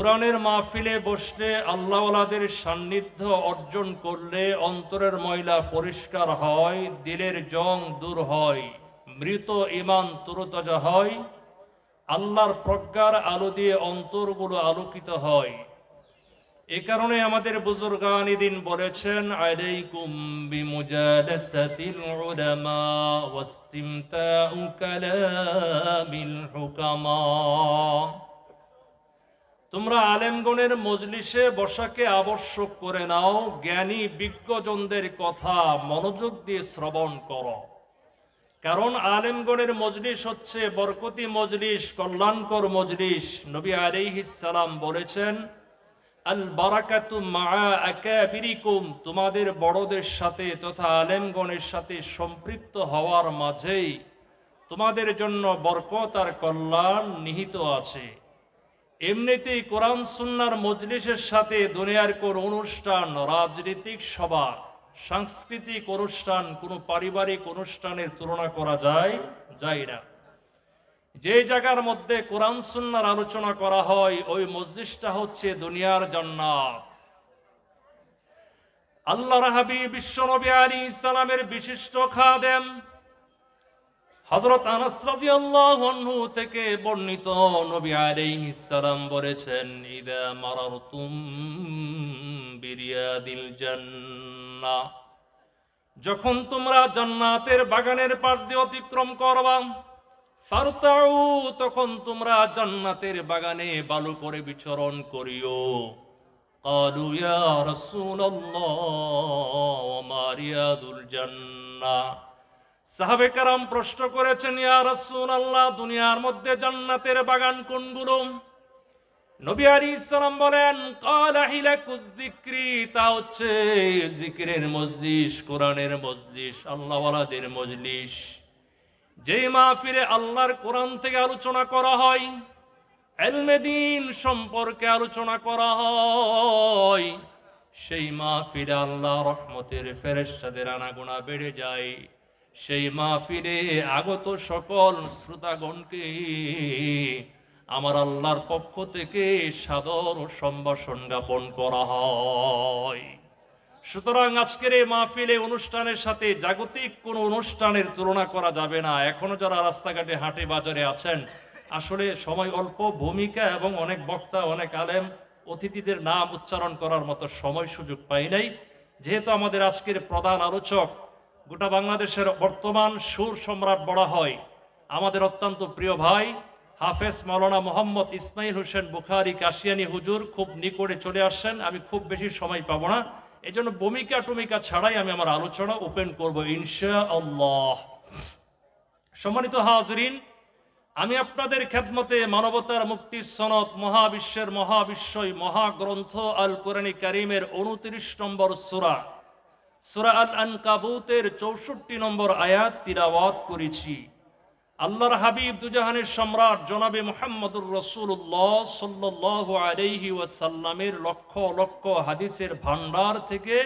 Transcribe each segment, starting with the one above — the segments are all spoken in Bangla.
কোরআনের মাহফিলে বসলে আল্লাহওয়ালাদের সান্নিধ্য অর্জন করলে অন্তরের ময়লা পরিষ্কার হয়, দিলের জং দূর হয়, মৃত ঈমান তরতাজা হয়, আল্লাহর প্রজ্ঞার আলো দিয়ে অন্তরগুলো আলোকিত হয়। এ কারণে আমাদের বুজুর্গান দিন বলেছেন, আলাইকুম বিমুজালাসাতিল উলামা ওয়াস্তিমতাউ কালামিল হুকামা। তোমরা আলেমগণের মজলিসে বসাকে আবশ্যক করে নাও, জ্ঞানী বিজ্ঞজনদের কথা মনোযোগ দিয়ে শ্রবণ করো। কারণ আলেমগণের মজলিস হচ্ছে বরকতি মজলিস, কল্যাণকর মজলিস। নবী আলাইহিস সালাম বলেছেন, আল বারাকাতু মাআ আকাবিরিকুম, তোমাদের বড়দের সাথে তথা আলেমগণের সাথে সম্পৃক্ত হওয়ার মাঝেই তোমাদের জন্য বরকত আর কল্যাণ নিহিত আছে। এমনিতেই কোরআন সুন্নাহর মজলিসের সাথে দুনিয়ার কোন অনুষ্ঠান, রাজনৈতিক সভা, সাংস্কৃতিক অনুষ্ঠান, কোনো পারিবারিক অনুষ্ঠানের তুলনা করা যায় না। যে জায়গার মধ্যে কোরআন সুন্নাহর আলোচনা করা হয় ওই মজলিসটা হচ্ছে দুনিয়ার জান্নাত। আল্লাহর হাবিব বিশ্বনবী আলাইহিস সালামের বিশিষ্ট খাদেম হযরত আনাস রাদিয়াল্লাহু আনহু থেকে বর্ণিত, নবী আলাইহিস সালাম বলেছেন, ইদা মারারতুম বিরিয়াদিল জান্নাহ, যখন তোমরা জান্নাতের বাগানের পাশ দিয়ে অতিক্রম করবা, ফারতাউ, তখন তোমরা জান্নাতের বাগানে ভালো করে বিচরণ করিও। ক্বালু ইয়া রাসূলুল্লাহ ওয়া মা রিয়াদুল জান্নাহ, সাহাবে কেরাম প্রশ্ন করেছেন, ইয়া রাসূলুল্লাহ, দুনিয়ার মধ্যে জান্নাতের বাগান কোনগুলো? নবী আলাইহিস সালাম বলেন, ক্বালা হিলাকুয যিকরি, তা হচ্ছে জিকিরের মজলিস, কোরআনের মজলিস, আল্লাহওয়ালাদের মজলিস। যেই মাহফিলে আল্লাহর কোরআন থেকে আলোচনা করা হয়, ইলমে দ্বীন সম্পর্কে আলোচনা করা হয়, সেই মাহফিলে আল্লাহ রহমতের ফেরেশতাদের আনাগোনা বেড়ে যায়। সেই মাহফিলে আগত সকল শ্রোতাগণকে আমার আল্লাহর পক্ষ থেকে সাদর সম্ভাষণ জ্ঞাপন করা হয়। সুতরাং আজকের এই মাহফিলে অনুষ্ঠানের সাথে জাগতিক কোনো অনুষ্ঠানের তুলনা করা যাবে না। এখনো যারা রাস্তাঘাটে হাটে বাজারে আছেন, আসলে সময় অল্প, ভূমিকা এবং অনেক বক্তা, অনেক আলেম, অতিথিদের নাম উচ্চারণ করার মতো সময় সুযোগ পাই নাই। যেহেতু আমাদের আজকের প্রধান আলোচক গোটা বাংলাদেশের বর্তমান সুর সম্রাট বলা হয় আমাদের অত্যন্ত প্রিয় ভাই হাফেজ মাওলানা মোহাম্মদ ইসমাইল হোসেন বুখারী কাশিয়ানী হুজুর খুব নিকটে চলে আসছেন। আমি খুব বেশি সময় পাবো না, এই জন্য ভূমিকা টুমিকা ছাড়াই আমি আমার আলোচনা ওপেন করব ইনশাআল্লাহ। সম্মানিত হাজরিন, আমি আপনাদের খেদমতে মানবতার মুক্তির সনদ, মহাবিশ্বের মহাবিশ্বই মহাগ্রন্থ আল কোরআন কারীমের 29 নম্বর সূরা, সূরা আল আনকাবুতের 64 নম্বর আয়াত তিলাওয়াত করেছি। আল্লাহর হাবিব দুজাহানের সম্রাট জনাবে মুহাম্মদুর রাসূলুল্লাহ সাল্লাল্লাহু আলাইহি ওয়াসাল্লামের লক্ষ লক্ষ হাদিসের ভান্ডার থেকে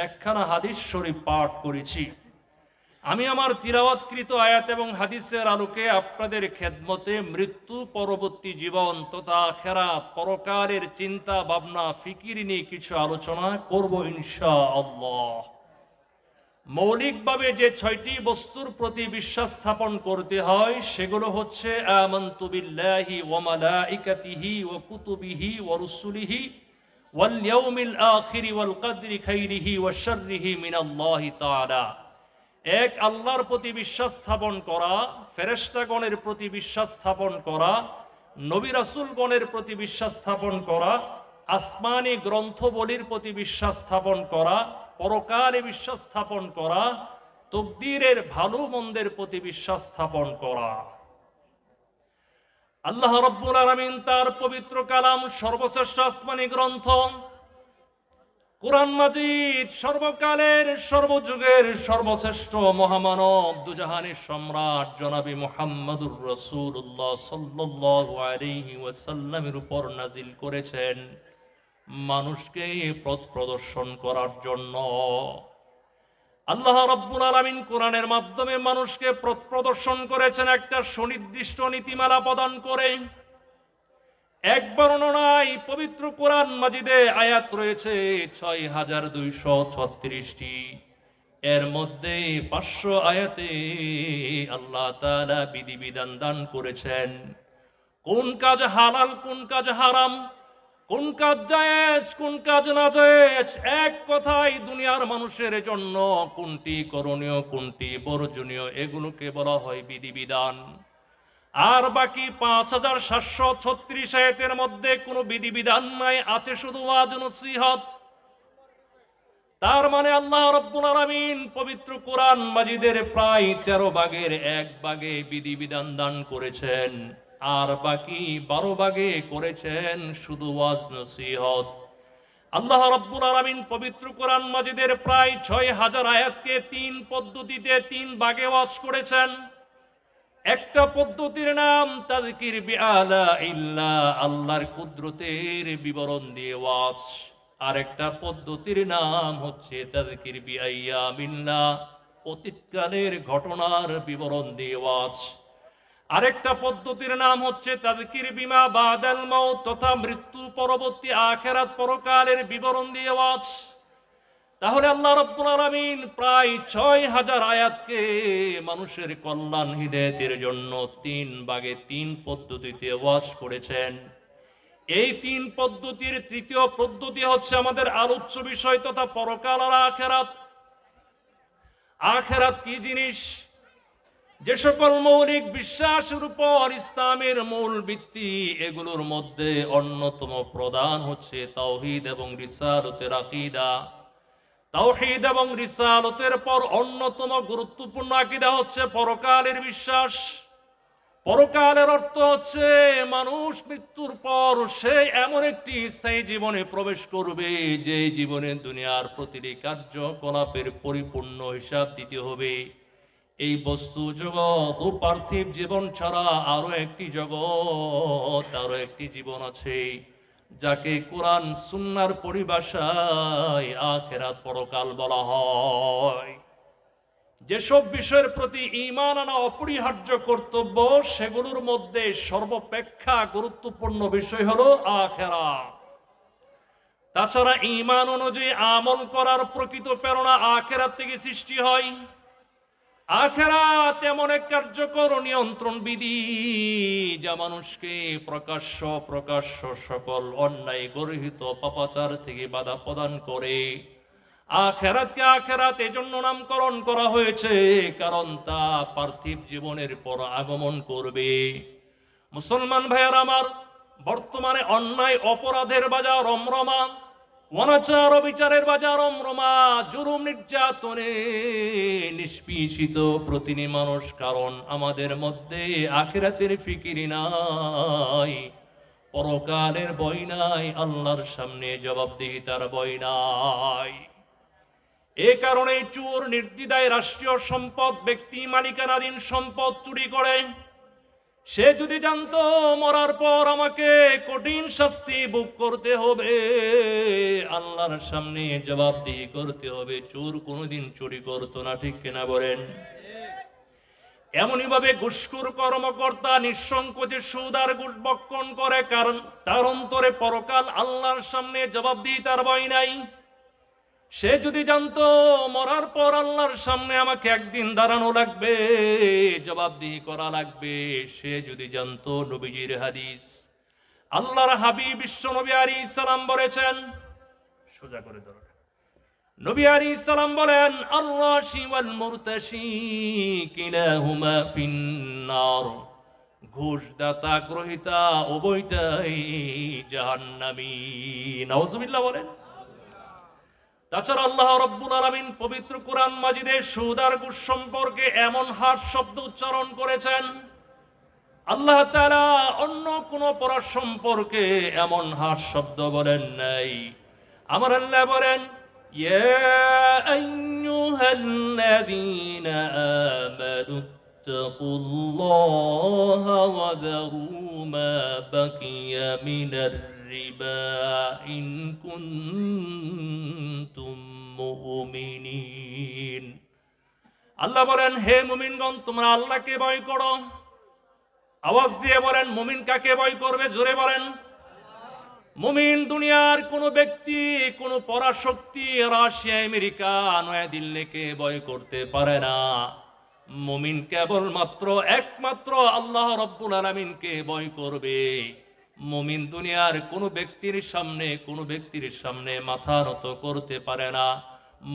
একখানা হাদিস শরীফ পাঠ করেছি। আমি আমার তিলাওয়াতকৃত আয়াত এবং হাদিসের আলোকে আপনাদের খেদমতে মৃত্যু পরবর্তী জীবন তথা আখিরাত পরকালের চিন্তা ভাবনা ফিকির নিয়ে কিছু আলোচনা করব ইনশাআল্লাহ। মৌলিকভাবে যে 6টি বস্তুর প্রতি বিশ্বাস স্থাপন করতে হয় সেগুলো হচ্ছে আমানতু বিল্লাহি ওয়া মালাইকাতিহি ওয়া কুতুবিহি ওয়া রুসুলিহি ওয়াল ইয়াউমিল আখির ওয়াল কদরি খাইরিহি ওয়া শাররিহি মিনাল্লাহি তাআলা। এক আল্লাহর প্রতি বিশ্বাস স্থাপন করা, ফেরেশতাগণের প্রতি বিশ্বাস স্থাপন করা, নবী রাসূলগণের প্রতি বিশ্বাস স্থাপন করা, আসমানি গ্রন্থবলির প্রতি বিশ্বাস স্থাপন করা, পরকালে বিশ্বাস স্থাপন করা, তকদীরের ভালো মন্দের প্রতি বিশ্বাস স্থাপন করা। আল্লাহ রাব্বুল আলামিন তার পবিত্র কালাম সর্বশ্রেষ্ঠ আসমানি গ্রন্থ কোরআন মাজিদ সর্বকালের সর্বযুগের সর্বশ্রেষ্ঠ মহামানব দুজাহানের সম্রাট জনাবে মুহাম্মদুর রাসূলুল্লাহ সাল্লাল্লাহু আলাইহি ওয়াসাল্লামের উপর নাজিল করেছেন মানুষকে পথ প্রদর্শন করার জন্য। আল্লাহ রাব্বুল আলামিন কোরআনের মাধ্যমে মানুষকে পথ প্রদর্শন করেছেন একটা সুনির্দিষ্ট নীতিমালা প্রদান করে। এক বর্ণনায় পবিত্র কোরআন মাজিদে আয়াত রয়েছে ৬,২৩৬টি। এর মধ্যে ৫০০ আয়াতে আল্লাহ তাআলা বিধিবিধান দান করেছেন। কোন কাজ হালাল, কোন কাজ হারাম, কোন কাজ জায়েজ, কোন কাজ নাজায়েজ, এক কথায় দুনিয়ার মানুষের জন্য কোনটি করণীয়, কোনটি বর্জনীয়, এগুলোকে বলা হয় বিধিবিধান। আর বাকি ৫,৭৩৬ আয়াতের মধ্যে কোনো বিধিবিধান নাই, আছে শুধু ওয়াজ নসিহত। তার মানে আল্লাহ রাব্বুল আলামিন পবিত্র কোরআন মাজিদের প্রায় ১৩ ভাগের ১ ভাগে বিধিবিধান দান করেছেন, আর বাকি ১২ ভাগে করেছেন শুধু ওয়াজ নসিহত। আল্লাহ রাব্বুল আলামিন পবিত্র কোরআন মাজিদের প্রায় ৬,০০০ আয়াতকে ৩ পদ্ধতিতে ৩ ভাগে ওয়াজ করেছেন। একটা পদ্ধতির নাম তাযকির বিআলা ইল্লা, আল্লাহর কুদরতের বিবরণ দিয়ে ওয়াজ। আরেকটা পদ্ধতির নাম হচ্ছে তাযকির বিআইয়ামিল্লাহ, অতীতকালের ঘটনার বিবরণ দিয়ে ওয়াজ। আরেকটা পদ্ধতির নাম হচ্ছে তাযকির বিমা বাদাল মাউত, তথা মৃত্যু পরবর্তী আখিরাত পরকালের বিবরণ দিয়ে ওয়াজ। তাহলে আল্লাহ রাব্বুল আলামিন প্রায় ৬,০০০ আয়াতকে মানুষের কল্যাণ হিদায়াতের জন্য ৩ ভাগে ৩ পদ্ধতিতে ওয়াজ করেছেন। এই ৩ পদ্ধতির তৃতীয় পদ্ধতি হচ্ছে আমাদের আলোচ্য বিষয় তথা পরকাল আর আখিরাত। আখিরাত কি জিনিস? যে সকল মৌলিক বিশ্বাসের উপর ইসলামের মূল ভিত্তি, এগুলোর মধ্যে অন্যতম প্রধান হচ্ছে তাওহীদ এবং রিসালাতের আকীদা। তাওহীদ এবং রিসালাতের পর অন্যতম গুরুত্বপূর্ণ আকীদা হচ্ছে পরকালের বিশ্বাস। পরকালের অর্থ হচ্ছে মানুষ মৃত্যুর পর সে এমন একটি স্থায়ী জীবনে প্রবেশ করবে যে জীবনে দুনিয়ার প্রতিটি কার্যকলাপের পরিপূর্ণ হিসাব দিতে হবে। এই বস্তু জগৎ ও পার্থিব জীবন ছাড়া আরো একটি জগৎ, আরো একটি জীবন আছে, যাকে কোরআন সুন্নাহর পরিভাষায় আখিরাত পরকাল বলা হয়। যেসব বিষয়ের প্রতি ঈমান আনা অপরিহার্য কর্তব্য, সেগুলোর মধ্যে সর্বাপেক্ষা গুরুত্বপূর্ণ বিষয় হলো আখিরাত। তাছাড়া ঈমান অনুযায়ী আমল করার প্রকৃত প্রেরণা আখিরাত থেকে সৃষ্টি হয়। আখিরাত এমন এক কার্যকর নিয়ন্ত্রণ বিধি যা মানুষকে প্রকাশ্য সকল অন্যায় গর্হিত পাপাচার থেকে বাধা প্রদান করে। আখিরাতকে আখিরাত এজন্য নামকরণ করা হয়েছে কারণ তা পার্থিব জীবনের পর আগমন করবে। মুসলমান ভাইয়ার আমার, বর্তমানে অন্যায় অপরাধের বাজার রমরমা, অনাচার বিচারের বাজার রমরমা, জুলুম নির্যাতনে নিষ্পেষিত প্রতিটি মানুষ, কারণ আমাদের মধ্যে আখিরাতের ফিকিরি নাই, পরকালের ভয় নাই, আল্লাহর সামনে জবাবদিহিতার ভয় নাই। এ কারণে চোর নির্দ্বিধায় রাষ্ট্রীয় সম্পদ, ব্যক্তি মালিকানাধীন সম্পদ চুরি করে। সে যদি জানতো মরার পর আমাকে কঠিন শাস্তি ভোগ করতে হবে, আল্লাহর সামনে জবাবদিহি করতে হবে, চোর কোনোদিন চুরি করতো না। ঠিক কিনা বলেন? এমনই ভাবে ঘুষখোর কর্মকর্তা নিঃসংকোচে সুদ আর ঘুষ বক্ষণ করে, কারণ তার অন্তরে পরকাল, আল্লাহর সামনে জবাবদিহিতার ভয় নাই। সে যদি জানতো মরার পর আল্লাহর সামনে আমাকে একদিন দাঁড়ানো লাগবে, জবাবদিহি করা লাগবে, সে যদি জানতো নবীজির হাদিস, আল্লাহর হাবিব বিশ্ব নবী আলাইহিস সালাম বলেছেন, সোজা করে ধরো, নবী আলাইহিস সালাম বলেন, আর-রাশি ওয়াল মুরতাশি কিলাহুমা ফিন্নার, ঘুষদাতা গ্রহীতা উভয়টাই জাহান্নামী। নাউজুবিল্লাহ বলেন। তাছাড়া আল্লাহ রাব্বুল আলামিন পবিত্র কোরআন মাজিদে সুদ আর ঘুষ সম্পর্কে এমন হার্ড শব্দ উচ্চারণ করেছেন, আল্লাহ তাআলা অন্য কোন অপরাধ সম্পর্কে এমন হার্ড শব্দ বলেন নাই। আমার আল্লাহ বলেন, ইয়া আইয়ুহাল্লাযীনা আমানু ইত্তাকুল্লাহা ওয়া যারু মা বাকিয়া মিনার রিবা ইন কুনতুম মুমিনিন। আল্লাহ বলেন, হে মুমিনগণ, তোমরা আল্লাহকে ভয় করো। আওয়াজ দিয়ে বলেন, মুমিন কাকে ভয় করবে? জোরে বলেন। মুমিন দুনিয়ার কোনো ব্যক্তি, কোনো পরাশক্তি রাশিয়া, আমেরিকা, নয়াদিল্লিকে ভয় করতে পারে না। মুমিন কেবলমাত্র একমাত্র আল্লাহ রব্বুল আলামিনকে ভয় করবে। মুমিন দুনিয়ার কোনো ব্যক্তির সামনে মাথা নত করতে পারে না।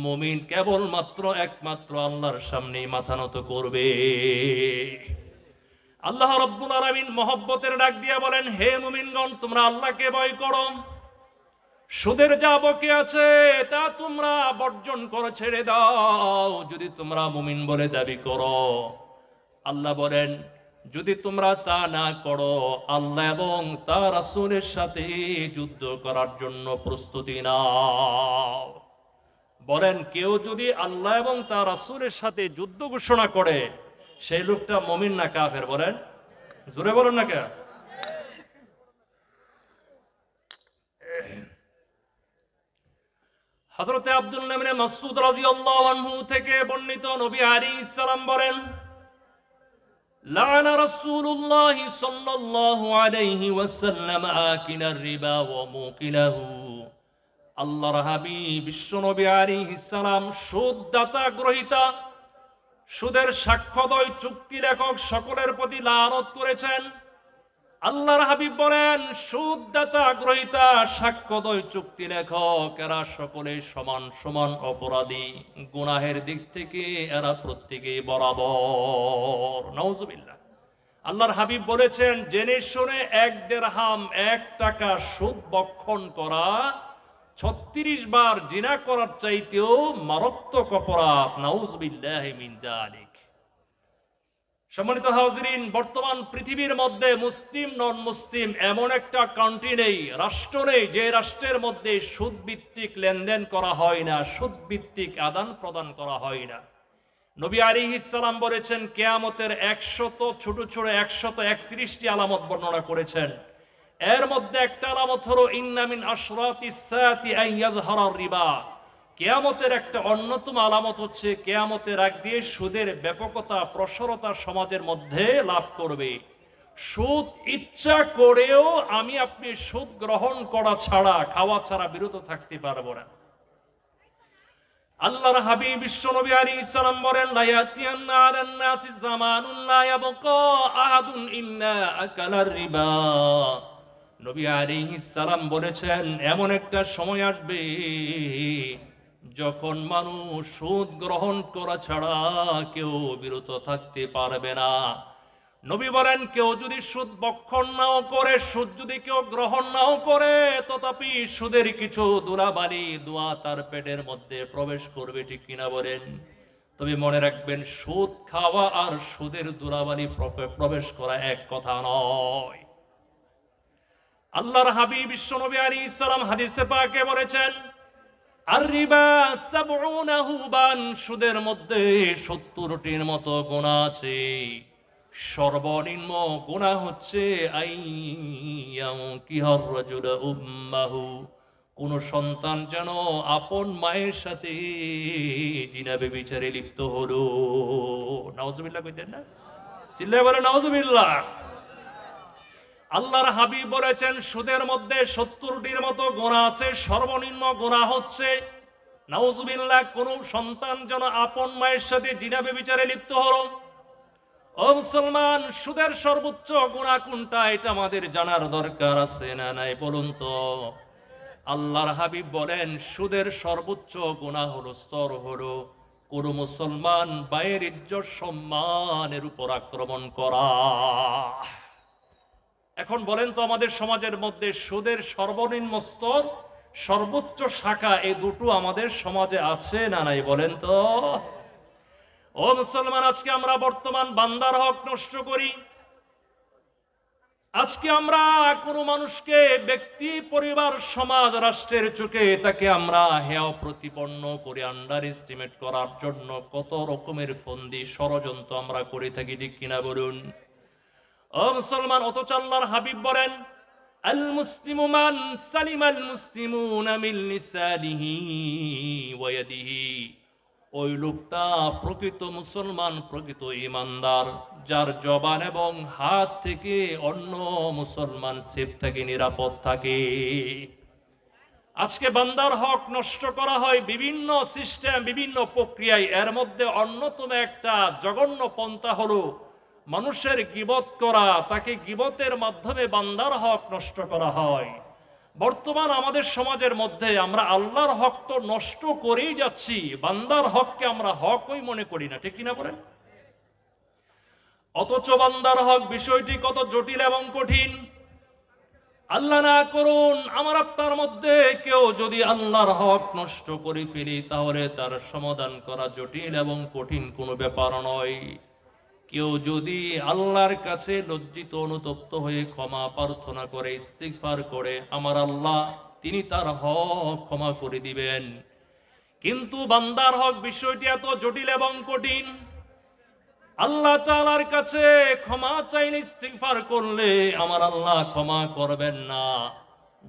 মুমিন কেবলমাত্র একমাত্র আল্লাহর সামনেই মাথা নত করবে। আল্লাহ রব্বুল আলামিন মহব্বতের ডাক দিয়ে বলেন, হে মুমিনগণ, তোমরা আল্লাহকে ভয় করো। সুদের যা বকে আছে তা তোমরা বর্জন করে ছেড়ে দাও, যদি তোমরা মুমিন বলে দাবি করো। আল্লাহ বলেন, যদি তোমরা তা না করো, আল্লাহ এবং তার রাসূলের সাথে যুদ্ধ করার জন্য প্রস্তুতি নাও। বলেন, কেউ যদি আল্লাহ এবং তার রাসূলের সাথে যুদ্ধ ঘোষণা করে, সেই লোকটা মুমিন না কাফের? বলেন, জোরে বলেন না কে? হযরত আব্দুল্লাহ ইবনে মাসউদ রাদিয়াল্লাহু আনহু থেকে বর্ণিত, নবী আলাইহিস সালাম বলেন, লাআনা রাসূলুল্লাহ সাল্লাল্লাহু আলাইহি ওয়াসাল্লাম আকিলার রিবা ওয়া মুকিলাহু। আল্লাহর হাবিব বিশ্বনবী আলাইহিস সালাম সুদদাতা গ্রহীতা, সুদের সাক্ষ্যদয় চুক্তি লেখক সকলের প্রতি লানত করেছেন। আল্লাহর হাবিব বলেন, সুদদাতা গ্রহীতা, সাক্ষ্যদয় চুক্তি লেখক এরা সকলে সমান সমান অপরাধী। গুনাহের দিক থেকে এরা প্রত্যেকেই বরাবর। নাউজুবিল্লাহ। আল্লাহর হাবিব বলেছেন, জেনে শুনে 1 দিরহাম 1 টাকা সুদ বক্ষণ করা 36 বার জিনা করার চাইতেও মারাত্মক অপরাধ। নাউজুবিল্লাহি মিন যালিক। সম্মানিত হাজিরিন, বর্তমান পৃথিবীর মধ্যে মুসলিম নন মুসলিম এমন একটা কান্ট্রি নেই, রাষ্ট্র নেই, যে রাষ্ট্রের মধ্যে সুদ ভিত্তিক লেনদেন করা হয় না, সুদ ভিত্তিক আদান প্রদান করা হয় না। নবী আলাইহিস সালাম বলেছেন, কিয়ামতের 100 ছোট ছোট 131টি আলামত বর্ণনা করেছেন। এর মধ্যে একটা আলামত হলো, ইন্না মিন আশরাতিস সাআতি আন ইয়াজহারার রিবা। কিয়ামতের একটা অন্যতম আলামত হচ্ছে, কিয়ামতের আগ দিয়ে সুদের ব্যাপকতা প্রসারতা সমাজের মধ্যে লাভ করবে। সুদ ইচ্ছা করেও আমি আপনি সুদ গ্রহণ করা ছাড়া, খাওয়া ছাড়া বিরত থাকতে পারবো না। আল্লাহর হাবিব বিশ্বনবী আলাইহিস সালাম বলেন, লা ইয়াতিয়ান্না আলান নাসি জামানুন লা ইয়াবকা আহাদুন ইল্লা আকালার রিবা। নবী আলাইহিস সালাম বলেছেন, এমন একটা সময় আসবে যখন মানুষ সুদ গ্রহণ করা ছাড়া কেউ বিরত থাকতে পারবে না। নবী বলেন, কেউ যদি সুদ বক্ষণ নাও করে, সুদ যদি কেউ গ্রহণ নাও করে, তথাপি সুদের কিছু ধুলাবালি দোয়া তার পেটের মধ্যে প্রবেশ করবে, ঠিক কিনা বলেন? তবে মনে রাখবেন, সুদ খাওয়া আর সুদের ধুলাবালি প্রবেশ করা এক কথা নয়। আল্লাহর হাবিব বিশ্বনবী আলাইহিস সালাম হাদিসে পাকে বলেছেন, আর রিবা 70 হুবান, সুদের মধ্যে 70টির মতো গুনাহ আছে। সর্বনিম্ন গুনাহ হচ্ছে আইয়াম কিহার রাজুল উম্মাহু, কোন সন্তান যেন আপন মায়ের সাথে জিনা ব্যভিচারে লিপ্ত হলো। নাউজুবিল্লাহ কইতেন না? চিল্লায়ে বলে নাউজুবিল্লাহ। আল্লাহর হাবিব বলেছেন, সুদের মধ্যে 70টির মতো গুনাহ আছে। সর্বনিম্ন গুনাহ হচ্ছে, নাউজুবিল্লাহ, কোন সন্তান যেন আপন মায়ের সাথে জিনা ব্যভিচারে লিপ্ত হলো। ও মুসলমান, সুদের সর্বোচ্চ গুনাহ কোনটা, এটা আমাদের জানার দরকার আছে না নাই বলুন তো? আল্লাহর হাবিব বলেন, সুদের সর্বোচ্চ গুনাহ হলো, স্তর হলো, কোন মুসলমান ভাইয়ের ইজ্জত সম্মানের উপর আক্রমণ করা। এখন বলেন তো, আমাদের সমাজের মধ্যে সুদের সর্বনিম্ন স্তর, সর্বোচ্চ শাখা, এই দুটো আমাদের সমাজে আছে না নাই বলেন তো? ও মুসলমান, আজকে আমরা বর্তমান বান্দার হক নষ্ট করি। আজকে আমরা কোনো মানুষকে ব্যক্তি, পরিবার, সমাজ, রাষ্ট্রের চোখে তাকে আমরা হেয় প্রতিপন্ন করে আন্ডার এস্টিমেট করার জন্য কত রকমের ফন্দি ষড়যন্ত্র আমরা করে থাকি, ঠিক কিনা বলুন? ও মুসলমান, অথচ আল্লাহর হাবিব বলেন, আল মুসলিমু মান সালিমাল মুসলিমুনা মিন লিসানিহি ওয়া ইয়াদিহি। ওই লোকটা প্রকৃত মুসলমান, প্রকৃত ঈমানদার, যার জবান এবং হাত থেকে অন্য মুসলমান সেফ থাকে, নিরাপদ থাকে। আজকে বান্দার হক নষ্ট করা হয় বিভিন্ন সিস্টেম, বিভিন্ন প্রক্রিয়ায়। এর মধ্যে অন্যতম একটা জঘন্য পন্থা হলো মানুষের গীবত করা, তাকে গীবতের মাধ্যমে বান্দার হক নষ্ট করা হয়। বর্তমান আমাদের সমাজের মধ্যে আমরা আল্লাহর হক তো নষ্ট করেই যাচ্ছি, বান্দার হককে আমরা হকই মনে করি না, ঠিক কিনা বলেন? অথচ বান্দার হক বিষয়টি কত জটিল এবং কঠিন। আল্লাহ না করুন আমার আপনার মধ্যে কেউ যদি আল্লাহর হক নষ্ট করে ফেলি, তাহলে তার সমাধান করা জটিল এবং কঠিন কোনো ব্যাপার নয়। কেউ যদি আল্লাহর কাছে লজ্জিত অনুতপ্ত হয়ে ক্ষমা প্রার্থনা করে, ইস্তিগফার করে, আমার আল্লাহ তিনি তার হক ক্ষমা করে দিবেন। কিন্তু বান্দার হক বিষয়টি এত জটিল এবং কঠিন। আল্লাহ তাআলার কাছে ক্ষমা চাইলে, ইস্তিগফার করলে আমার আল্লাহ ক্ষমা করবেন না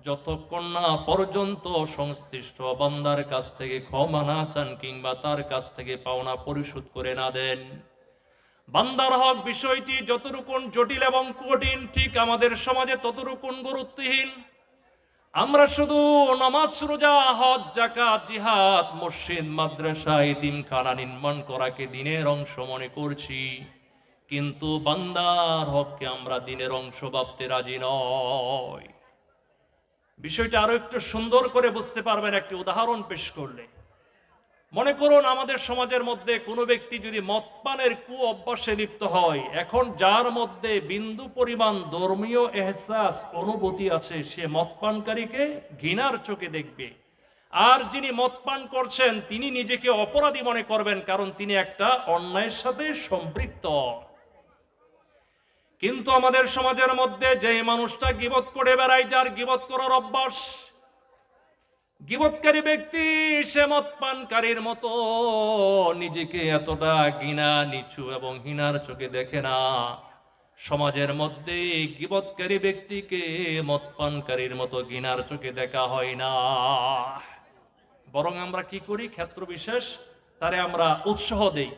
যতক্ষণ না পর্যন্ত সংশ্লিষ্ট বান্দার কাছ থেকে ক্ষমা না চান কিংবা তার কাছ থেকে পাওনা পরিশোধ করে না দেন। বান্দার হক বিষয়টি যতটুকু জটিল এবং কঠিন, ঠিক আমাদের সমাজে ততটুকু গুরুত্বহীন। আমরা শুধু নামাজ, রোজা, হজ, যাকাত, জিহাদ, মসজিদ, মাদ্রাসা, ইতিমখানা নির্মাণ করাকে দিনের অংশ মনে করছি, কিন্তু বান্দার হককে আমরা দিনের অংশ ভাবতে রাজি নয়। বিষয়টা আরো একটু সুন্দর করে বুঝতে পারবেন একটি উদাহরণ পেশ করলে। মনে করুন আমাদের সমাজের মধ্যে কোনো ব্যক্তি যদি মদপানের কুঅভ্যাসে লিপ্ত হয়, এখন যার মধ্যে বিন্দু পরিমাণ ধর্মীয় এহসাস, অনুভূতি আছে, সে মদপানকারীকে ঘৃণার চোখে দেখবে। আর যিনি মদপান করছেন তিনি নিজেকে অপরাধী মনে করবেন, কারণ তিনি একটা অন্যায়ের সাথে সম্পৃক্ত। কিন্তু আমাদের সমাজের মধ্যে যে মানুষটা গীবত করে বেড়ায়, যার গীবত করার অভ্যাস, গীবতকারী ব্যক্তি সে মদপানকারীর মতো নিজেকে এতটা ঘৃণা, নিচু এবং হীনার চোখে দেখে না। সমাজের মধ্যে গীবতকারী ব্যক্তিকে মদপানকারীর মতো ঘৃণার চোখে দেখা হয় না। বরং আমরা কি করি, ক্ষেত্র বিশেষ তারে আমরা উৎসাহ দেই।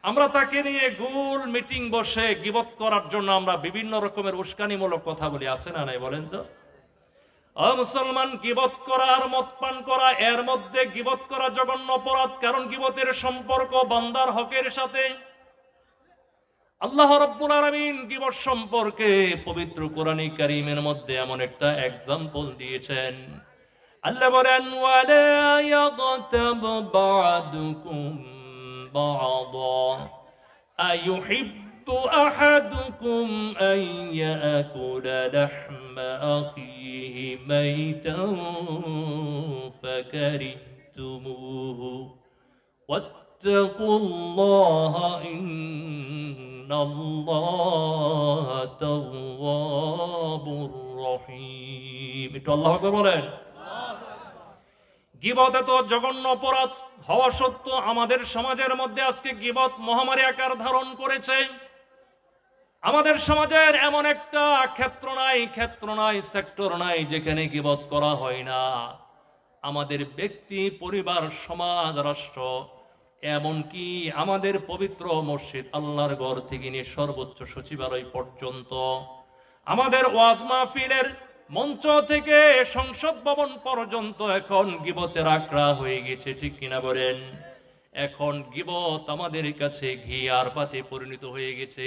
আমরা তাকে নিয়ে গোল মিটিং বসে গীবত করার জন্য আমরা বিভিন্ন রকমের উস্কানিমূলক কথা বলি, আছে না নাই বলেন তো? মুসলমান, গীবত করা আর মদপান করা, এর মধ্যে গীবত করা জঘন্য অপরাধ, কারণ গীবতের সম্পর্ক বান্দার হকের সাথে। আল্লাহ রাব্বুল আলামিন গীবত সম্পর্কে পবিত্র কোরআনে কারীমের মধ্যে এমন একটা এক্সাম্পল দিয়েছেন। আল্লাহ বলেন, ওয়ালা ইয়াগতাব বা'দুকুম বা'দা আইয়ুহিব্বু আহাদুকুম আন ইয়াকুলা লাহমা আখিহি মাইতান ফাকারিহতুমুহু ওয়াত্তাকুল্লাহা ইন্নাল্লাহা তাওয়াবুর রহিম। একটু আল্লাহু আকবার বলেন। গীবত এত জঘন্য অপরাধ হওয়া সত্ত্বেও আমাদের সমাজের মধ্যে আজকে গীবত মহামারী আকার ধারণ করেছে। আমাদের সমাজের এমন একটা ক্ষেত্র নাই, সেক্টর নাই যেখানে গীবত করা হয় না। আমাদের ব্যক্তি, পরিবার, সমাজ, রাষ্ট্র, এমনকি আমাদের পবিত্র মসজিদ, আল্লাহর ঘর থেকে নিয়ে সর্বোচ্চ সচিবালয় পর্যন্ত, আমাদের ওয়াজ মাহফিলের মঞ্চ থেকে সংসদ ভবন পর্যন্ত এখন গীবতের আখড়া হয়ে গেছে, ঠিক কিনা বলেন? এখন গীবত আমাদের কাছে ঘি আর পাতে পরিণত হয়ে গেছে।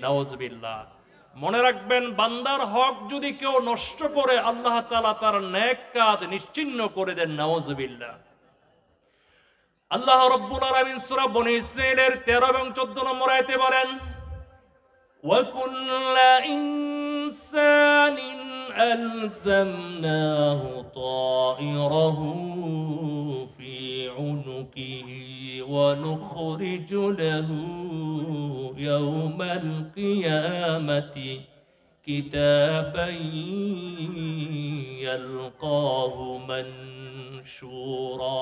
নাউজুবিল্লাহ। মনে রাখবেন, বান্দার হক যদি কেউ নষ্ট করে, আল্লাহ তাআলা তার নেক কাজ নিশ্চিহ্ন করে দেন। নাউজুবিল্লাহ। আল্লাহ রাব্বুল আলামিন সূরা বনী ইসরাঈলের 13 এবং 14 নম্বর আয়াতে বলেন, ওয়া কুল্লা ইনসানিন আলজামনাহু তায়রাহু ফি উনুকিহি ওয়া নুখরিজু লাহু ইয়াওমাল কিয়ামাতি কিতাবান ইয়ালকাহু মানশুরা।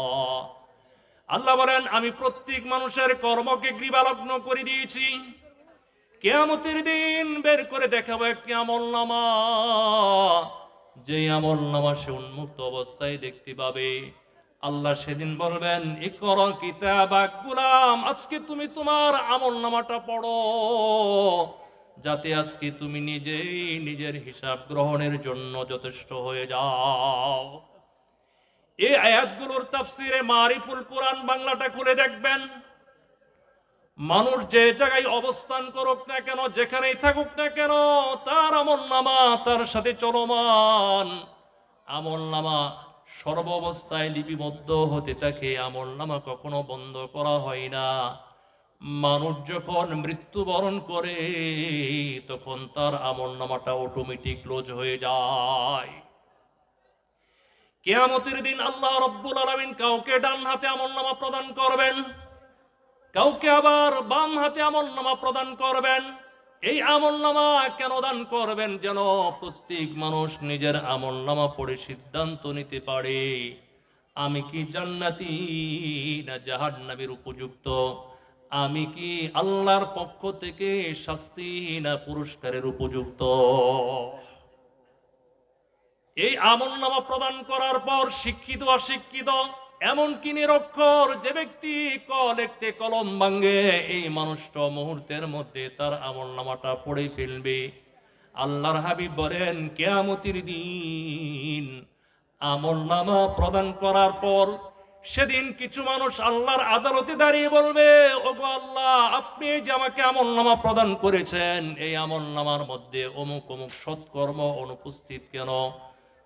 আল্লাহ বলেন, আমি প্রত্যেক মানুষের কর্মকে গ্রীবালগ্ন করে দিয়েছি। কিয়ামতের দিন বের করে দেখাবো একটি আমলনামা, যে আমলনামা সে উন্মুক্ত অবস্থায় দেখতে পাবে। আল্লাহ সেদিন বলবেন, ইকরা কিতাবাক গোলাম, আজকে তুমি তোমার আমলনামাটা পড়ো, যাতে আজকে তুমি নিজেই নিজের হিসাব গ্রহণের জন্য যথেষ্ট হয়ে যাও। এই আয়াতগুলোর তাফসিরে মারিফুল কোরআন বাংলাটা খুলে দেখবেন। মানুষ যে জায়গায় অবস্থান করুক না কেন, যেখানেই থাকুক না কেন, তার আমলনামা তার সাথে চলমান। আমলনামা সর্ব অবস্থায় লিপিবদ্ধ হতে থাকে, আমলনামা কখনো বন্ধ করা হয় না। মানুষ যখন মৃত্যুবরণ করে তখন তার আমলনামাটা অটোমেটিক ক্লোজ হয়ে যায়। কিয়ামতের দিন আল্লাহ রাব্বুল আলামিন কাউকে ডান হাতে আমলনামা প্রদান করবেন, কাউকে আবার বাম হাতে আমলনামা প্রদান করবেন। এই আমলনামা কেন দান করবেন? যেন প্রত্যেক মানুষ নিজের আমলনামা পড়ে সিদ্ধান্ত নিতে পারে, আমি কি জান্নাতি না জাহান্নামের উপযুক্ত, আমি কি আল্লাহর পক্ষ থেকে শাস্তি না পুরস্কারের উপযুক্ত। এই আমলনামা প্রদান করার পর শিক্ষিত অশিক্ষিত, এমনকি নিরক্ষর যে ব্যক্তি ক লিখতে কলম ভাঙ্গে, এই মানুষটা মুহূর্তের মধ্যে তার আমলনামাটা পড়ে ফেলবে। আল্লাহর হাবিব বলেন, কিয়ামতের দিন আমলনামা প্রদান করার পর সেদিন কিছু মানুষ আল্লাহর আদালতে দাঁড়িয়ে বলবে, ওগো আল্লাহ, আপনি যে আমাকে আমলনামা প্রদান করেছেন, এই আমলনামার মধ্যে অমুক অমুক সৎকর্ম অনুপস্থিত কেন?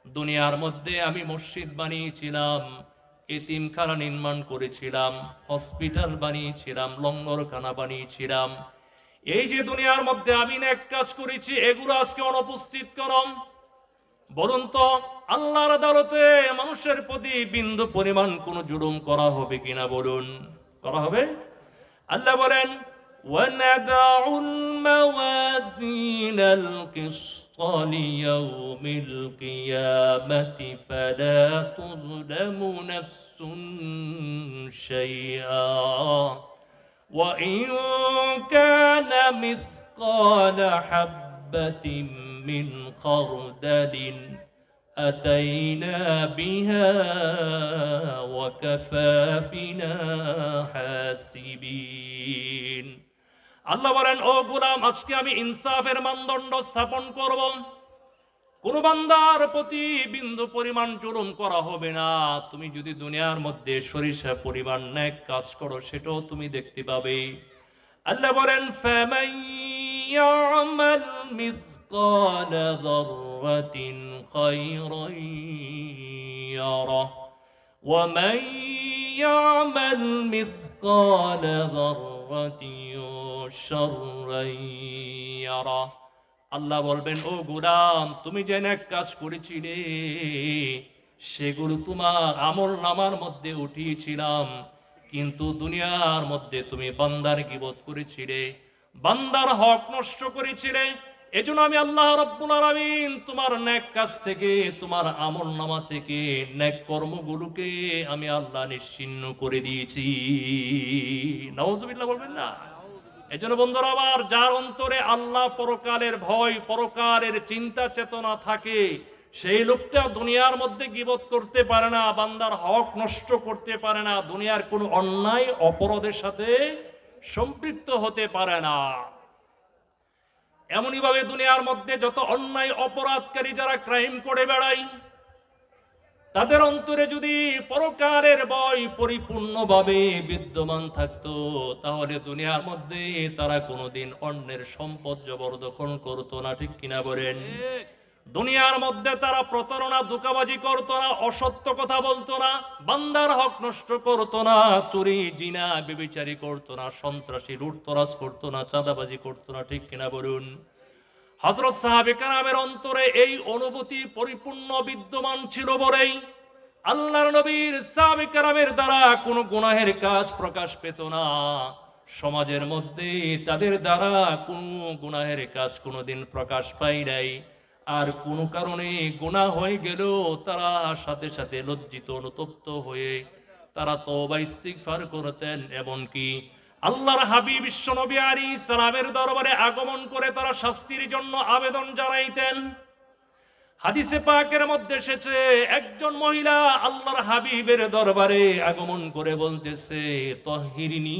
দুনিয়ার মধ্যে আমি মসজিদ বানিয়েছিলাম, এতিমখানা নির্মাণ করেছিলাম, হসপিটাল বানিয়েছিলাম, লঙ্গরখানা বানিয়েছিলাম, এই যে দুনিয়ার মধ্যে আমি নেক কাজ করেছি, এগুলো আজকে অনুপস্থিত করম। বলুন তো, আল্লাহর আদালতে মানুষের প্রতি বিন্দু পরিমাণ কোন জুলুম করা হবে কিনা? বলুন, করা হবে? আল্লাহ বলেন, وَنَضَعُ الْمَوَازِينَ الْقِسْطَ لِيَوْمِ الْقِيَامَةِ فَلَا تُظْلَمُ نَفْسٌ شَيْئًا وَإِنْ كَانَ مِثْقَالَ حَبَّةٍ مِّنْ خَرْدَلٍ أَتَيْنَا بِهَا وَكَفَى بِنَا حَاسِبِينَ। আল্লাহ বলেন, ও গোলাম, আজকে আমি ইনসাফের মানদণ্ড স্থাপন করব। কোন বান্দার প্রতি বিন্দু পরিমাণ জুলুম করা হবে না। তুমি যদি দুনিয়ার মধ্যে সরিষা পরিমাণ নেক কাজ করো, সেটাও তুমি দেখতে পাবে। আল্লাহ বলেন, فَمَن يَعْمَلْ مِثْقَالَ ذَرَّةٍ خَيْرًا يَرَهُ وَمَن يَعْمَلْ مِثْقَالَ ذَرَّةٍ شَرًّا يَرَهُ। আল্লাহ বলবেন, ও গোলাম, তুমি যে নেক কাজ করেছিলে সেগুলো তোমার আমলনামার মধ্যে উঠিয়েছিলাম, কিন্তু দুনিয়ার মধ্যে তুমি বান্দার গীবত করেছিলে, বান্দার হক নষ্ট করেছিলে। এজন্য আমি আল্লাহ রাব্বুল আলামিন তোমার নেক কাজ থেকে, তোমার আমলনামা থেকে নেক কর্মগুলোকে আমি আল্লাহ নিশ্চিহ্ন করে দিয়েছি। নাউজুবিল্লাহ বলবেন না? এজন্য বন্ধুরা আমার, যার অন্তরে আল্লাহ পরকালের ভয়, পরকালের চিন্তা চেতনা থাকে, সেই লোকটা দুনিয়ার মধ্যে গীবত করতে পারে না, বান্দার হক নষ্ট করতে পারে না, দুনিয়ার কোনো অন্যায় অপরাধের সাথে সম্পৃক্ত হতে পারে না। এমনই ভাবে দুনিয়ার মধ্যে যত অন্যায় অপরাধকারী যারা ক্রাইম করে বেড়ায়, তাদের অন্তরে যদি পরকালের ভয় পরিপূর্ণভাবে বিদ্যমান থাকতো, তাহলে দুনিয়ার মধ্যে তারা কোনোদিন অন্যের সম্পদ জবরদখল করতো না। ঠিক কিনা বলেন? দুনিয়ার মধ্যে তারা প্রতারণা, ধোঁকাবাজি করতো না, অসত্য কথা বলতো না, বান্দার হক নষ্ট করতো না, চুরি জিনা ব্যভিচারী করতো না, সন্ত্রাসী লুটতরাজ করতো না, চাঁদাবাজি করতো না। ঠিক কিনা বলুন? হযরত সাহাবে কেরামের অন্তরে এই অনুভূতি পরিপূর্ণ বিদ্যমান ছিল বলেই আল্লাহর নবীর সাহাবে কেরামের দ্বারা কোনো গুনাহের কাজ প্রকাশ পেত না। সমাজের মধ্যে তাদের দ্বারা কোনো গুনাহের কাজ কোনোদিন প্রকাশ পায় নাই। আর কোনো কারণে গুনাহ হয়ে গেল, তারা সাথে সাথে লজ্জিত অনুতপ্ত হয়ে তারা তওবা ইস্তিগফার করতেন। এমনকি আল্লাহর হাবিব বিশ্বনবী আলাইহিস সালামের দরবারে আগমন করে তারা শাস্তির জন্য আবেদন জানাইতেন। হাদিসে পাকের মধ্যে এসেছে একজন মহিলা আল্লাহর হাবিবের দরবারে আগমন করে বলতেছে, তাহিরিনী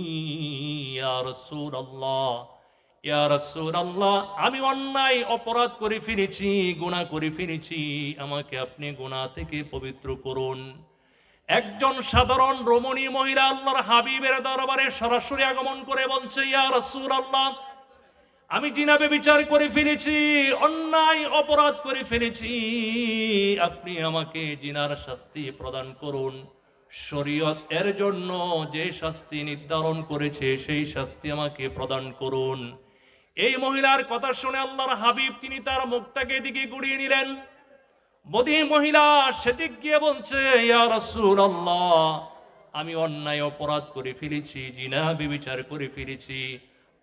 ইয়া রাসূলুল্লাহ, ইয়া রাসূলুল্লাহ, আমি অন্যায় অপরাধ করে ফেলেছি, গুনাহ করে ফেলেছি, আমাকে আপনি গুনাহ থেকে পবিত্র করুন। একজন সাধারণ রমণী মহিলা আল্লাহর হাবিবের দরবারে সরাসরি আগমন করে বলছে, ইয়া রাসূলুল্লাহ, আমি জিনা ব্যভিচার করে ফেলেছি, অন্যায় অপরাধ করে ফেলেছি, আপনি আমাকে জিনার শাস্তি প্রদান করুন। শরীয়ত এর জন্য যে শাস্তি নির্ধারণ করেছে সেই শাস্তি আমাকে প্রদান করুন। এই মহিলার কথা শুনে আল্লাহর হাবিব তিনি তার মুখটাকে এদিকে ঘুরিয়ে নিলেন। বধূ মহিলা সেদিক গিয়ে বলছে, ইয়া রাসূলুল্লাহ, আমি অন্যায় অপরাধ করে ফেলেছি, জিনা ব্যভিচার করে ফেলেছি,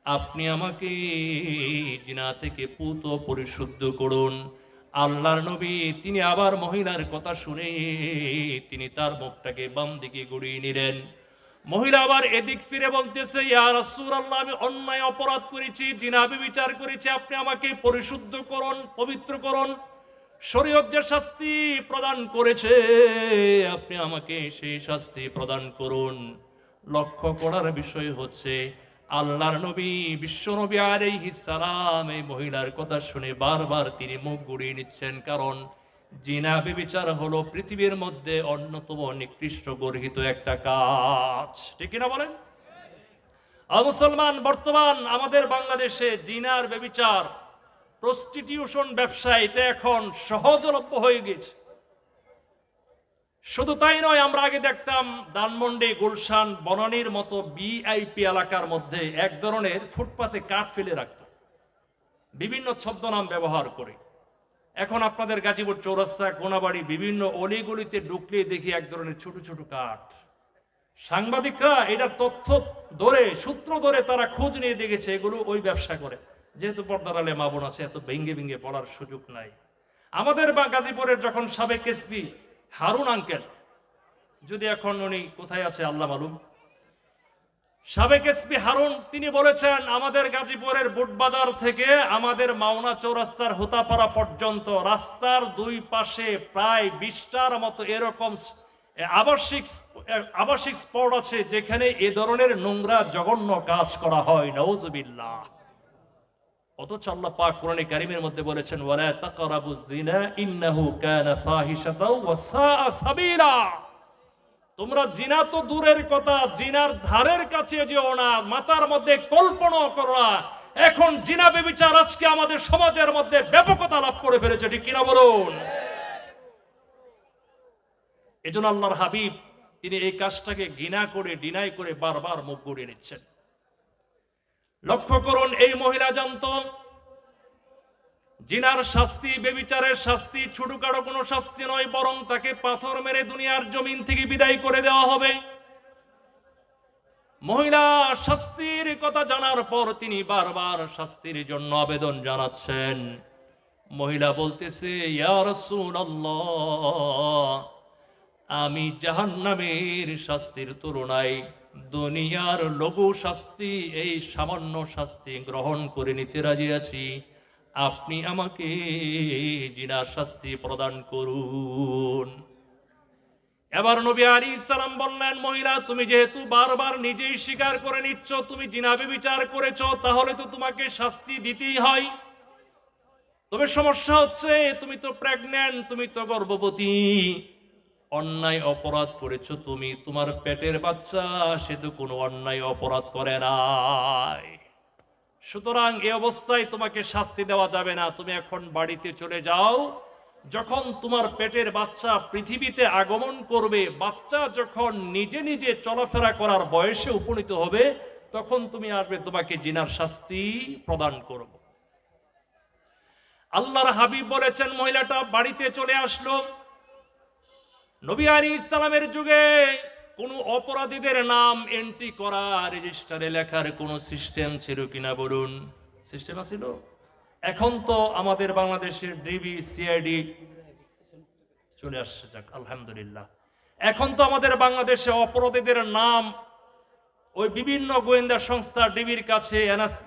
আপনি আমাকে জিনা থেকে পুত পরিশুদ্ধ করুন। আল্লাহর নবী তিনি আবার মহিলার কথা শুনে তিনি তার মুখটাকে বাম দিকে ঘুরিয়ে নিলেন। মহিলা আবার এদিক ফিরে বলতেছে, ইয়া রাসূলুল্লাহ, আমি অন্যায় অপরাধ করেছি, জিনা ব্যভিচার করেছি, আপনি আমাকে পরিশুদ্ধ করুন, পবিত্র করুন। শরীয়ত যে শাস্তি প্রদান করেছে আপনি আমাকে সেই শাস্তি প্রদান করুন। লক্ষ্য করার বিষয় হচ্ছে আল্লাহর নবী বিশ্ব নবী আলাইহিস সালাম এই মহিলার কথা শুনে বারবার তিনি মুখ ঘুরিয়ে নিচ্ছেন, কারণ জিনা ব্যভিচার হলো পৃথিবীর মধ্যে অন্যতম নিকৃষ্ট গর্হিত একটা কাজ। ঠিক কিনা বলেন? মুসলমান, বর্তমান আমাদের বাংলাদেশে জিনার ব্যভিচার, প্রস্টিটিউশন ব্যবসা এটা এখন সহজলভ্য হয়ে গেছে। শুধু তাই নয়, আমরা আগে দেখতাম ধানমন্ডি, গুলশান, বনানীর মতো ভিআইপি এলাকার মধ্যে এক ধরনের ফুটপাতে কাঠ ফেলে রাখত বিভিন্ন ছদ্মনাম ব্যবহার করে। এখন আপনাদের গাজীপুর চৌরাস্তা, কোনাবাড়ি, বিভিন্ন অলিগলিতে ঢুকলে দেখি এক ধরনের ছোট ছোট কাঠ। সাংবাদিকরা এটার তথ্য ধরে, সূত্র ধরে তারা খোঁজ নিয়ে দেখেছে এগুলো ওই ব্যবসা করে। যেহেতু পর্দার আলে মা বোন আছে, এত ভেঙ্গে ভেঙ্গে পড়ার সুযোগ নাই। আমাদের বা গাজীপুরের যখন সাবেক এসপি হারুন আঙ্কেল, যদি এখন উনি কোথায় আছে আল্লাহ মালুম, সাবেক এসপি হারুন তিনি বলেছেন, আমাদের গাজীপুরের বুটবাজার থেকে আমাদের মাওনা চৌরাস্তার হোতাপাড়া পর্যন্ত রাস্তার দুই পাশে প্রায় 20টার মতো এরকম আবাসিক স্পট আছে যেখানে এ ধরনের নোংরা জঘন্য কাজ করা হয়। নাউজুবিল্লাহ। অথচ আল্লাহ পাক কোরআনে কারীমের মধ্যে বলেছেন, ওয়ালা তাকরাবুজ জিনা ইন্নাহু কানা ফাহিশাতাও ওয়া সাআ সাবিলা। তোমরা জিনা তো দূরের কথা, জিনার ধারের কাছে যেও না, মাথার মধ্যে কল্পনা করো না। এখন জিনা ব্যভিচার আজকে আমাদের সমাজের মধ্যে ব্যাপকতা লাভ করে ফেলেছে। ঠিক কিনা বলুন? এজন্য আল্লাহর হাবিব তিনি এই কাজটাকে ঘৃণা করে, ডিনাই করে বারবার মুখ ঘুরিয়ে নিচ্ছেন। লক্ষ্য করুন, এই মহিলা জানতো জিনার শাস্তি, ব্যভিচারের শাস্তি ছোটখাটো কোনো শাস্তি নয়, বরং তাকে পাথর মেরে দুনিয়ার জমিন থেকে বিদায় করে দেওয়া হবে। মহিলা শাস্তির কথা জানার পর তিনি বারবার শাস্তির জন্য আবেদন জানাচ্ছেন। মহিলা বলতেছে, ইয়া রাসূলুল্লাহ, আমি জাহান্নামের শাস্তির তুলনায় দুনিয়ার লঘু শাস্তি, এই সামান্য শাস্তি গ্রহণ করে নিতে রাজি আছি, আপনি আমাকে জিনার শাস্তি প্রদান করুন। এবার নবী আলাইহিস সালাম বললেন, মহিলা তুমি যেহেতু বারবার নিজেই স্বীকার করে নিচ্ছ তুমি জিনা ব্যভিচার করেছো, তাহলে তো তোমাকে শাস্তি দিতেই হয়। তবে সমস্যা হচ্ছে তুমি তো প্রেগন্যান্ট, তুমি তো গর্ভবতী, অন্যায় অপরাধ করেছো তুমি, তোমার পেটের বাচ্চা সে তো কোনো অন্যায় অপরাধ করে নাই। সুতরাং এই অবস্থায় তোমাকে শাস্তি দেওয়া যাবে না, তুমি এখন বাড়িতে চলে যাও। যখন তোমার পেটের বাচ্চা পৃথিবীতে আগমন করবে, বাচ্চা যখন নিজে নিজে চলাফেরা করার বয়সে উপনীত হবে, তখন তুমি আসবে, তোমাকে জিনার শাস্তি প্রদান করব। আল্লাহর হাবিব বলেছেন, মহিলাটা বাড়িতে চলে আসলো। নবী আলাইহিস সালামের যুগে কোন অপরাধীদের নাম এন্ট্রি করা, রেজিস্টারে লেখার কোন সিস্টেম ছিল কিনা বলুন? সিস্টেম ছিল? এখন তো আমাদের বাংলাদেশের ডিবি, সিআইডি চলে আসছে, যাক আলহামদুলিল্লাহ। এখন তো আমাদের বাংলাদেশে অপরাধীদের নাম ওই বিভিন্ন গোয়েন্দা সংস্থা, ডিবির কাছে,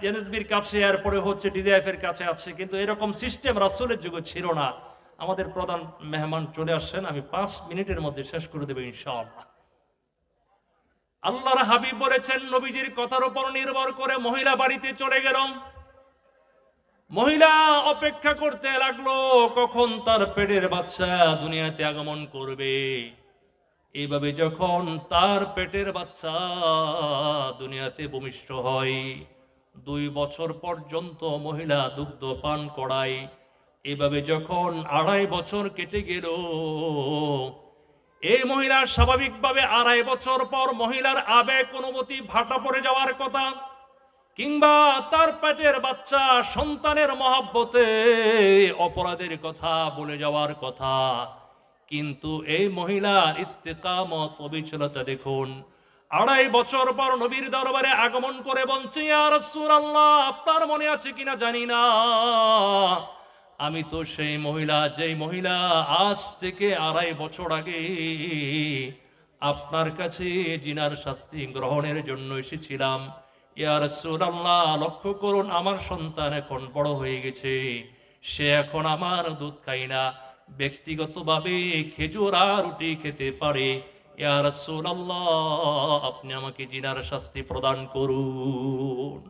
এনএসবির কাছে, এরপরে হচ্ছে ডিজিএফ এর কাছে আছে, কিন্তু এরকম সিস্টেম রাসূলের যুগে ছিল না। আমাদের প্রধান মেহমান চলে আসছেন, আমি 5 মিনিটের মধ্যে শেষ করে দেব ইনশাআল্লাহ। আল্লাহর হাবিব বলেছেন, নবীজির কথার উপর নির্ভর করে মহিলা বাড়িতে চলে গেল। মহিলা অপেক্ষা করতে লাগলো কখন তার পেটের বাচ্চা দুনিয়াতে আগমন করবে। এইভাবে যখন তার পেটের বাচ্চা দুনিয়াতে ভূমিষ্ঠ হয়, 2 বছর পর্যন্ত মহিলা দুগ্ধ পান করায়। এভাবে যখন 2.5 বছর কেটে গেল, এই মহিলা স্বাভাবিকভাবে 2.5 বছর পর মহিলার আবেগ অনুভূতি ভাটা পড়ে যাওয়ার কথা, কিংবা তার পেটের বাচ্চা সন্তানের মহব্বতে অপরাধের কথা বলে যাওয়ার কথা। কিন্তু এই মহিলার ইস্তেকামত, অবিচলতা দেখুন। 2.5 বছর পর নবীর দরবারে আগমন করে বলছে, ইয়া রাসূলুল্লাহ, আপনার মনে আছে কিনা জানি না, আমি তো সেই মহিলা, যেই মহিলা আজ থেকে 2.5 বছর আগে আপনার কাছে জিনার শাস্তি গ্রহণের জন্য এসেছিলাম। ইয়া রাসূলুল্লাহ, লক্ষ্য করুন, আমার সন্তান এখন বড় হয়ে গেছে, সে এখন আমার দুধ খায় না, ব্যক্তিগতভাবে খেজুর আর রুটি খেতে পারে। ইয়া রাসূলুল্লাহ, আপনি আমাকে জিনার শাস্তি প্রদান করুন।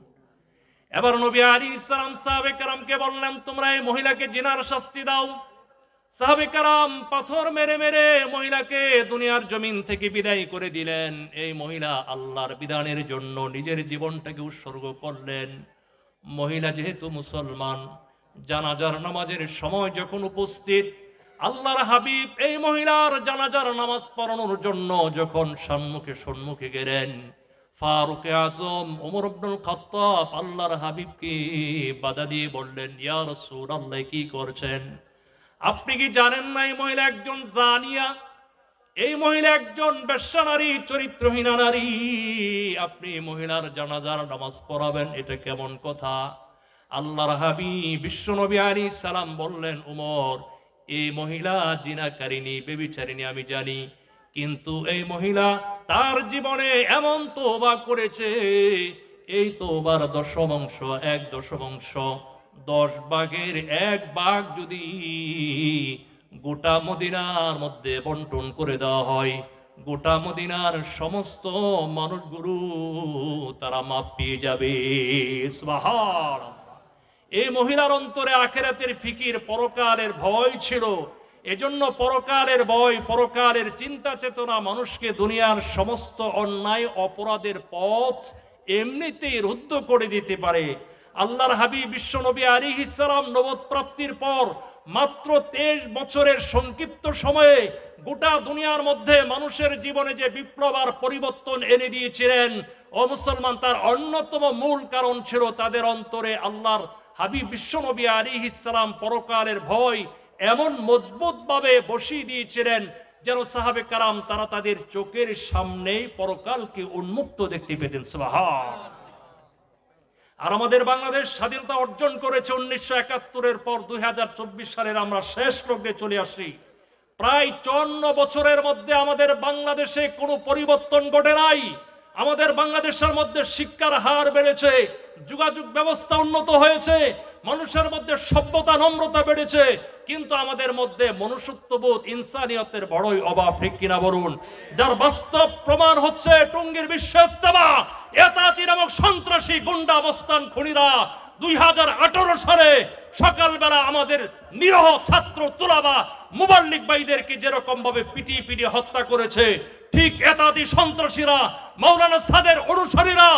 এবার নবী আলাইহিস সালাম সাহাবে কেরামকে বললেন, তোমরা এই মহিলাকে জিনার শাস্তি দাও। সাহাবে কেরাম পাথর মেরে মেরে মহিলাকে দুনিয়ার জমিন থেকে বিদায় করে দিলেন। এই মহিলা আল্লাহর বিধানের জন্য নিজের জীবনটাকে উৎসর্গ করলেন। মহিলা যেহেতু মুসলমান, জানাজার নামাজের সময় যখন উপস্থিত, আল্লাহর হাবিব এই মহিলার জানাজার নামাজ পড়ানোর জন্য যখন সম্মুখে গেলেন, ফারুক আজম ওমর ইবনুল খাত্তাব আল্লাহর হাবিবকে বাধা দিয়ে বললেন, ইয়া রাসূলুল্লাহ, কি করছেন? আপনি কি জানেন না এই মহিলা একজন জানিয়া, এই মহিলা একজন বেশ্যা নারী, চরিত্রহীনা নারী, আপনি মহিলার জানাজার নামাজ পড়াবেন, এটা কেমন কথা? আল্লাহর হাবিব বিশ্বনবী আলাইহিস সালাম বললেন, ওমর, এই মহিলা জিনাকারিনী, বেবিচারিনী আমি জানি, কিন্তু এই মহিলা তার জীবনে এমন তওবা করেছে, এই তওবার 10 ভাগের 1 ভাগ যদি গোটা মদিনার মধ্যে বন্টন করে দেওয়া হয়, গোটা মদিনার সমস্ত মানুষগুলো তারা মাপ পেয়ে যাবে। সুবহানাল্লাহ। এই মহিলার অন্তরে আখিরাতের ফিকির, পরকালের ভয় ছিল। এজন্য পরকালের ভয়, পরকালের চিন্তা চেতনা মানুষকে দুনিয়ার সমস্ত অন্যায় অপরাধের পথ এমনিতেই রুদ্ধ করে দিতে পারে। আল্লাহর হাবিব বিশ্বনবী আলাইহিস সালাম নবুয়ত প্রাপ্তির পর মাত্র 23 বছরের সংক্ষিপ্ত সময়ে গোটা দুনিয়ার মধ্যে মানুষের জীবনে যে বিপ্লব আর পরিবর্তন এনে দিয়েছিলেন, ও মুসলমান, তার অন্যতম মূল কারণ ছিল তাদের অন্তরে আল্লাহর হাবিব বিশ্বনবী আলাইহিস সালাম পরকালের ভয় এমন মজবুতভাবে বসিয়ে দিয়েছিলেন যেন সাহাবে কারাম তারা তাদের চোখের সামনেই পরকালকে উন্মুক্ত দেখতে পেতেন। সুবহানাল্লাহ। আর আমাদের বাংলাদেশ স্বাধীনতা অর্জন করেছে 1971-এর পর 2024 সালের আমরা শেষ লগ্নে চলে আসি। প্রায় 54 বছরের মধ্যে আমাদের বাংলাদেশে কোনো পরিবর্তন ঘটে নাই। আমাদের বাংলাদেশের মধ্যে শিক্ষার হার বেড়েছে, যোগাযোগ ব্যবস্থা উন্নত হয়েছে, মানুষের মধ্যে সভ্যতা নম্রতা বেড়েছে, কিন্তু আমাদের মধ্যে মনুষ্যত্ববোধ, ইনসানিয়তের বড়ই অভাব, ঠিক কিনা বলুন? যার বাস্তব প্রমাণ হচ্ছে টঙ্গীর বিশ্ব ইজতেমা, এতাতি নামক সন্ত্রাসী গুন্ডা অবস্থান খুনিরা 2018 সালে সকালবেলা আমাদের নিরহ ছাত্র তুলাবা মুবাল্লিগ ভাইদেরকে যেরকম ভাবে পিটিয়ে হত্যা করেছে, ঠিক এতাতি সন্ত্রাসীরা, মাওলানা সাদের অনুসারীরা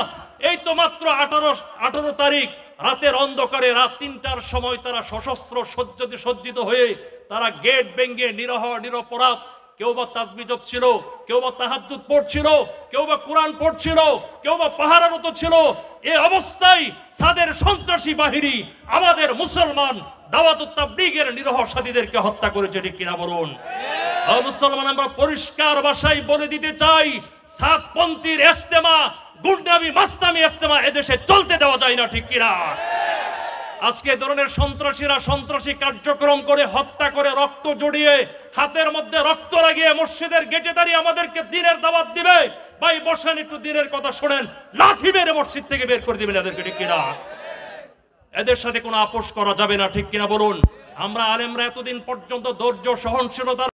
এই তো মাত্র 18 তারিখ রাতের অন্ধকারে রাত 3টার সময় তারা সশস্ত্র সজ্জিত হয়ে তারা গেট ভেঙে নিরপরাধ, কেউ বা তাসবিহ জপছিল, কেউ বা তাহাজ্জুদ পড়ছিল, কেউ বা কোরআন পড়ছিল, কেউ বা পাহারারত ছিল। এই অবস্থায় সাদের সন্ত্রাসী বাহিনী আমাদের মুসলমান দাওয়াতুত তাবলীগের নিরহ সাথীদেরকে হত্যা করেছে, ঠিক কিনা বলুন? মুসলমান, আমরা পরিষ্কার ভাষায় বলে দিতে চাই, সাতপন্থীর ইজতেমা, গুন্ডামি, মাস্তামি ইজতেমা এদেশে চলতে দেওয়া যায় না, ঠিক কিনা? আজকে ধরনের সন্ত্রাসীরা সন্ত্রাসী কার্যক্রম করে, হত্যা করে, রক্ত জড়িয়ে, হাতের মধ্যে রক্ত লাগিয়ে মসজিদের গেটে দাঁড়িয়ে আমাদেরকে দিনের দাওয়াত দিবে। ভাই বসেন, একটু দিনের কথা শোনেন, লাথি মেরে মসজিদ থেকে বের করে দিবেন এদেরকে, ঠিক কিনা? এদের সাথে কোনো আপোষ করা যাবে না, ঠিক কিনা বলুন? আমরা আলেমরা এতদিন পর্যন্ত ধৈর্য সহনশীলতার